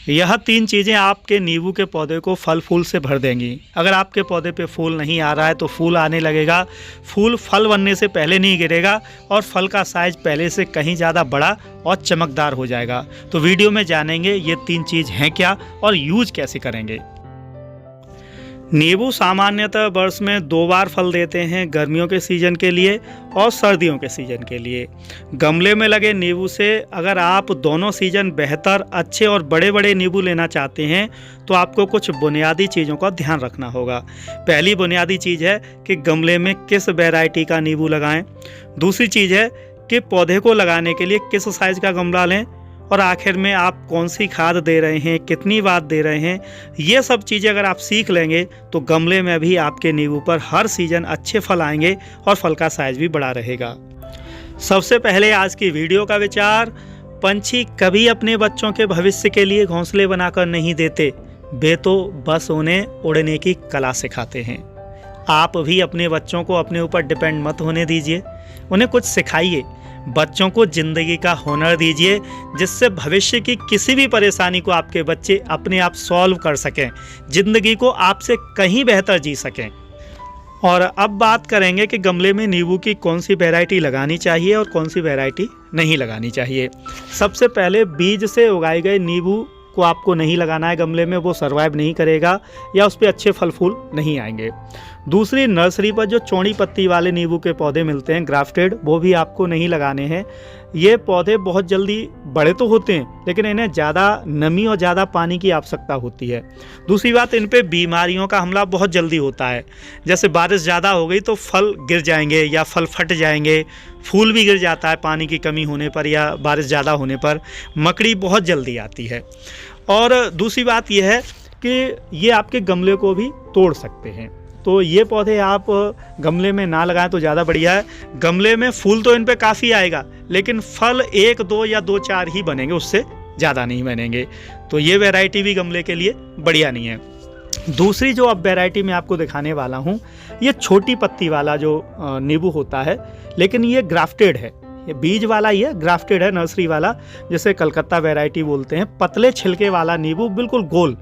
यह तीन चीज़ें आपके नींबू के पौधे को फल फूल से भर देंगी। अगर आपके पौधे पे फूल नहीं आ रहा है तो फूल आने लगेगा, फूल फल बनने से पहले नहीं गिरेगा और फल का साइज पहले से कहीं ज़्यादा बड़ा और चमकदार हो जाएगा। तो वीडियो में जानेंगे ये तीन चीज़ हैं क्या और यूज कैसे करेंगे। नींबू सामान्यतः वर्ष में 2 बार फल देते हैं, गर्मियों के सीज़न के लिए और सर्दियों के सीज़न के लिए। गमले में लगे नींबू से अगर आप दोनों सीज़न बेहतर, अच्छे और बड़े बड़े नींबू लेना चाहते हैं तो आपको कुछ बुनियादी चीज़ों का ध्यान रखना होगा। पहली बुनियादी चीज़ है कि गमले में किस वैरायटी का नींबू लगाएं। दूसरी चीज़ है कि पौधे को लगाने के लिए किस साइज़ का गमला लें। और आखिर में आप कौन सी खाद दे रहे हैं, कितनी बार दे रहे हैं, ये सब चीज़ें अगर आप सीख लेंगे तो गमले में भी आपके नींबू पर हर सीज़न अच्छे फल आएंगे और फल का साइज भी बड़ा रहेगा। सबसे पहले आज की वीडियो का विचार, पंछी कभी अपने बच्चों के भविष्य के लिए घोंसले बनाकर नहीं देते, वे तो बस उन्हें उड़ने की कला सिखाते हैं। आप भी अपने बच्चों को अपने ऊपर डिपेंड मत होने दीजिए, उन्हें कुछ सिखाइए। बच्चों को ज़िंदगी का हुनर दीजिए जिससे भविष्य की किसी भी परेशानी को आपके बच्चे अपने आप सॉल्व कर सकें, ज़िंदगी को आपसे कहीं बेहतर जी सकें। और अब बात करेंगे कि गमले में नींबू की कौन सी वैरायटी लगानी चाहिए और कौन सी वैरायटी नहीं लगानी चाहिए। सबसे पहले बीज से उगाए गए नींबू को आपको नहीं लगाना है गमले में, वो सर्वाइव नहीं करेगा या उस पर अच्छे फल फूल नहीं आएंगे। दूसरी, नर्सरी पर जो चौड़ी पत्ती वाले नींबू के पौधे मिलते हैं ग्राफ्टेड, वो भी आपको नहीं लगाने हैं। ये पौधे बहुत जल्दी बड़े तो होते हैं लेकिन इन्हें ज़्यादा नमी और ज़्यादा पानी की आवश्यकता होती है। दूसरी बात, इन पे बीमारियों का हमला बहुत जल्दी होता है। जैसे बारिश ज़्यादा हो गई तो फल गिर जाएंगे या फल फट जाएंगे, फूल भी गिर जाता है पानी की कमी होने पर या बारिश ज़्यादा होने पर, मकड़ी बहुत जल्दी आती है। और दूसरी बात यह है कि ये आपके गमले को भी तोड़ सकते हैं, तो ये पौधे आप गमले में ना लगाएं तो ज़्यादा बढ़िया है। गमले में फूल तो इन पे काफ़ी आएगा लेकिन फल 1, 2 या 2, 4 ही बनेंगे, उससे ज़्यादा नहीं बनेंगे। तो ये वैरायटी भी गमले के लिए बढ़िया नहीं है। दूसरी जो अब वैरायटी मैं आपको दिखाने वाला हूँ, ये छोटी पत्ती वाला जो नींबू होता है, लेकिन ये ग्राफ्टेड है। ये बीज वाला ही है, ग्राफ्टेड है, नर्सरी वाला, जिसे कलकत्ता वैरायटी बोलते हैं। पतले छिलके वाला नींबू, बिल्कुल गोल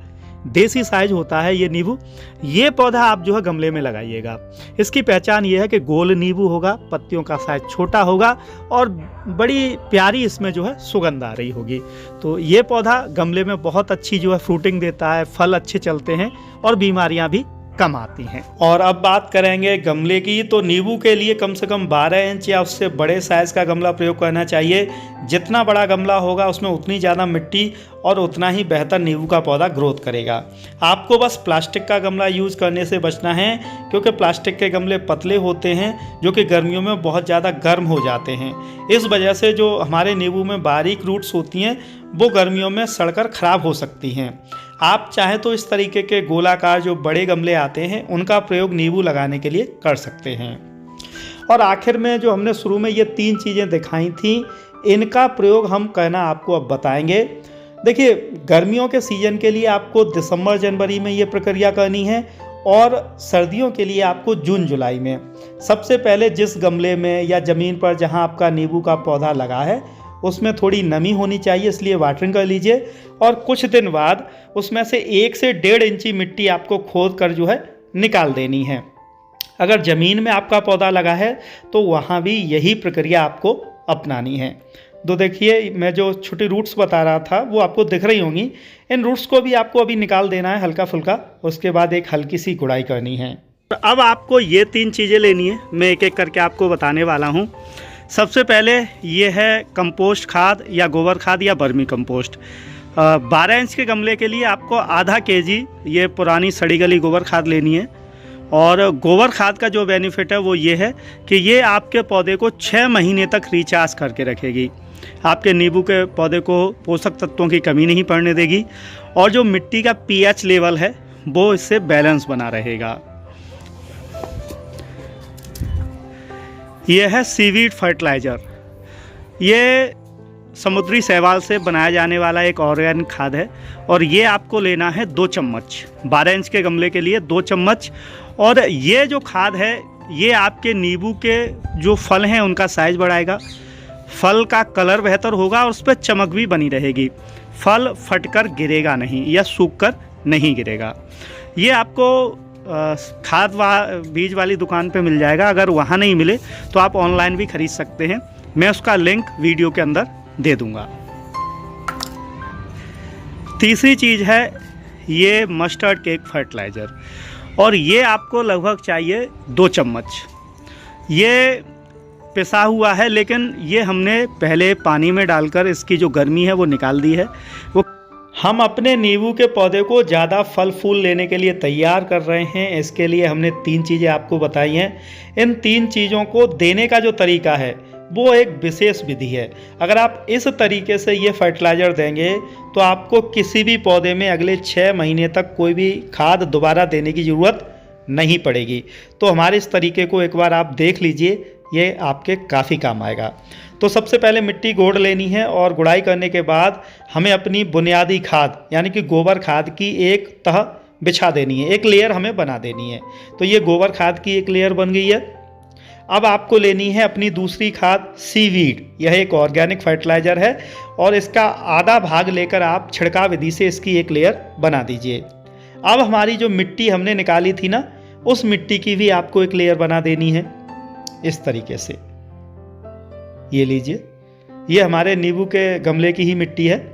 देसी साइज होता है ये नींबू। ये पौधा आप जो है गमले में लगाइएगा। इसकी पहचान ये है कि गोल नींबू होगा, पत्तियों का साइज छोटा होगा और बड़ी प्यारी इसमें जो है सुगंध आ रही होगी। तो ये पौधा गमले में बहुत अच्छी जो है फ्रूटिंग देता है, फल अच्छे चलते हैं और बीमारियां भी कम आती हैं। और अब बात करेंगे गमले की, तो नींबू के लिए कम से कम 12 इंच या उससे बड़े साइज़ का गमला प्रयोग करना चाहिए। जितना बड़ा गमला होगा उसमें उतनी ज़्यादा मिट्टी और उतना ही बेहतर नींबू का पौधा ग्रोथ करेगा। आपको बस प्लास्टिक का गमला यूज़ करने से बचना है क्योंकि प्लास्टिक के गमले पतले होते हैं जो कि गर्मियों में बहुत ज़्यादा गर्म हो जाते हैं। इस वजह से जो हमारे नींबू में बारीक रूट्स होती हैं वो गर्मियों में सड़कर ख़राब हो सकती हैं। आप चाहें तो इस तरीके के गोलाकार जो बड़े गमले आते हैं उनका प्रयोग नींबू लगाने के लिए कर सकते हैं। और आखिर में जो हमने शुरू में ये 3 चीज़ें दिखाई थी, इनका प्रयोग हम करना आपको अब बताएंगे। देखिए, गर्मियों के सीज़न के लिए आपको दिसंबर जनवरी में ये प्रक्रिया करनी है और सर्दियों के लिए आपको जून जुलाई में। सबसे पहले जिस गमले में या ज़मीन पर जहाँ आपका नींबू का पौधा लगा है उसमें थोड़ी नमी होनी चाहिए, इसलिए वाटरिंग कर लीजिए। और कुछ दिन बाद उसमें से 1 से 1.5 इंची मिट्टी आपको खोद कर जो है निकाल देनी है। अगर ज़मीन में आपका पौधा लगा है तो वहाँ भी यही प्रक्रिया आपको अपनानी है। तो देखिए, मैं जो छोटी रूट्स बता रहा था वो आपको दिख रही होंगी, इन रूट्स को भी आपको अभी निकाल देना है हल्का फुल्का। उसके बाद एक हल्की सी गुड़ाई करनी है। अब आपको ये 3 चीज़ें लेनी है, मैं एक एक करके आपको बताने वाला हूँ। सबसे पहले ये है कंपोस्ट खाद या गोबर खाद या वर्मी कंपोस्ट। 12 इंच के गमले के लिए आपको आधा केजी ये पुरानी सड़ी गली गोबर खाद लेनी है। और गोबर खाद का जो बेनिफिट है वो ये है कि ये आपके पौधे को 6 महीने तक रिचार्ज करके रखेगी। आपके नींबू के पौधे को पोषक तत्वों की कमी नहीं पड़ने देगी और जो मिट्टी का पीएच लेवल है वो इससे बैलेंस बना रहेगा। यह है सीवीड फर्टिलाइज़र। ये समुद्री शैवाल से बनाया जाने वाला एक ऑर्गेनिक खाद है और ये आपको लेना है 2 चम्मच। 12 इंच के गमले के लिए 2 चम्मच। और ये जो खाद है ये आपके नींबू के जो फल हैं उनका साइज़ बढ़ाएगा, फल का कलर बेहतर होगा और उस पर चमक भी बनी रहेगी। फल फटकर गिरेगा नहीं या सूख कर नहीं गिरेगा। ये आपको खाद बीज वाली दुकान पे मिल जाएगा। अगर वहाँ नहीं मिले तो आप ऑनलाइन भी खरीद सकते हैं, मैं उसका लिंक वीडियो के अंदर दे दूँगा। तीसरी चीज़ है ये मस्टर्ड केक फर्टिलाइज़र, और ये आपको लगभग चाहिए 2 चम्मच। ये पिसा हुआ है, लेकिन ये हमने पहले पानी में डालकर इसकी जो गर्मी है वो निकाल दी है। वो हम अपने नींबू के पौधे को ज़्यादा फल फूल लेने के लिए तैयार कर रहे हैं। इसके लिए हमने 3 चीज़ें आपको बताई हैं। इन 3 चीज़ों को देने का जो तरीका है वो एक विशेष विधि है। अगर आप इस तरीके से ये फर्टिलाइज़र देंगे तो आपको किसी भी पौधे में अगले 6 महीने तक कोई भी खाद दोबारा देने की ज़रूरत नहीं पड़ेगी। तो हमारे इस तरीके को एक बार आप देख लीजिए, ये आपके काफ़ी काम आएगा। तो सबसे पहले मिट्टी गोड़ लेनी है, और गुड़ाई करने के बाद हमें अपनी बुनियादी खाद यानी कि गोबर खाद की एक तह बिछा देनी है, एक लेयर हमें बना देनी है। तो ये गोबर खाद की एक लेयर बन गई है। अब आपको लेनी है अपनी दूसरी खाद सीवीड। यह एक ऑर्गेनिक फर्टिलाइज़र है, और इसका आधा भाग लेकर आप छिड़काव विधि से इसकी एक लेयर बना दीजिए। अब हमारी जो मिट्टी हमने निकाली थी ना, उस मिट्टी की भी आपको एक लेयर बना देनी है इस तरीके से। ये लीजिए, ये हमारे नींबू के गमले की ही मिट्टी है।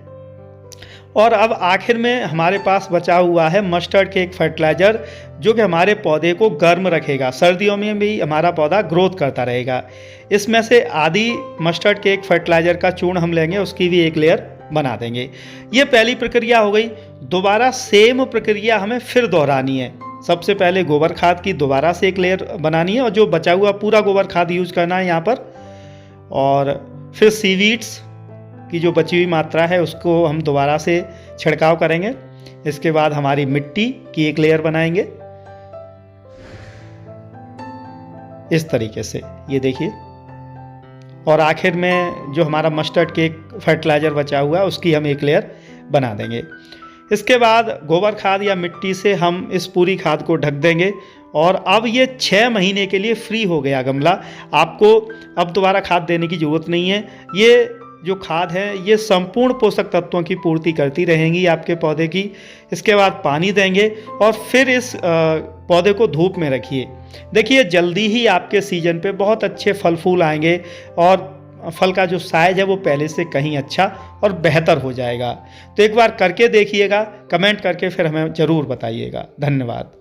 और अब आखिर में हमारे पास बचा हुआ है मस्टर्ड केक फर्टिलाइज़र, जो कि हमारे पौधे को गर्म रखेगा, सर्दियों में भी हमारा पौधा ग्रोथ करता रहेगा। इसमें से आधी मस्टर्ड केक फर्टिलाइज़र का चूर्ण हम लेंगे, उसकी भी एक लेयर बना देंगे। ये पहली प्रक्रिया हो गई। दोबारा सेम प्रक्रिया हमें फिर दोहरानी है। सबसे पहले गोबर खाद की दोबारा से एक लेयर बनानी है, और जो बचा हुआ पूरा गोबर खाद यूज करना है यहाँ पर। और फिर सीवीड्स की जो बची हुई मात्रा है उसको हम दोबारा से छिड़काव करेंगे। इसके बाद हमारी मिट्टी की एक लेयर बनाएंगे इस तरीके से, ये देखिए। और आखिर में जो हमारा मस्टर्ड केक फर्टिलाइज़र बचा हुआ है उसकी हम एक लेयर बना देंगे। इसके बाद गोबर खाद या मिट्टी से हम इस पूरी खाद को ढक देंगे, और अब ये 6 महीने के लिए फ्री हो गया गमला। आपको अब दोबारा खाद देने की ज़रूरत नहीं है। ये जो खाद है ये संपूर्ण पोषक तत्वों की पूर्ति करती रहेंगी आपके पौधे की। इसके बाद पानी देंगे, और फिर इस पौधे को धूप में रखिए। देखिए, जल्दी ही आपके सीजन पे बहुत अच्छे फल फूल आएंगे, और फल का जो साइज है वो पहले से कहीं अच्छा और बेहतर हो जाएगा। तो एक बार करके देखिएगा, कमेंट करके फिर हमें ज़रूर बताइएगा। धन्यवाद।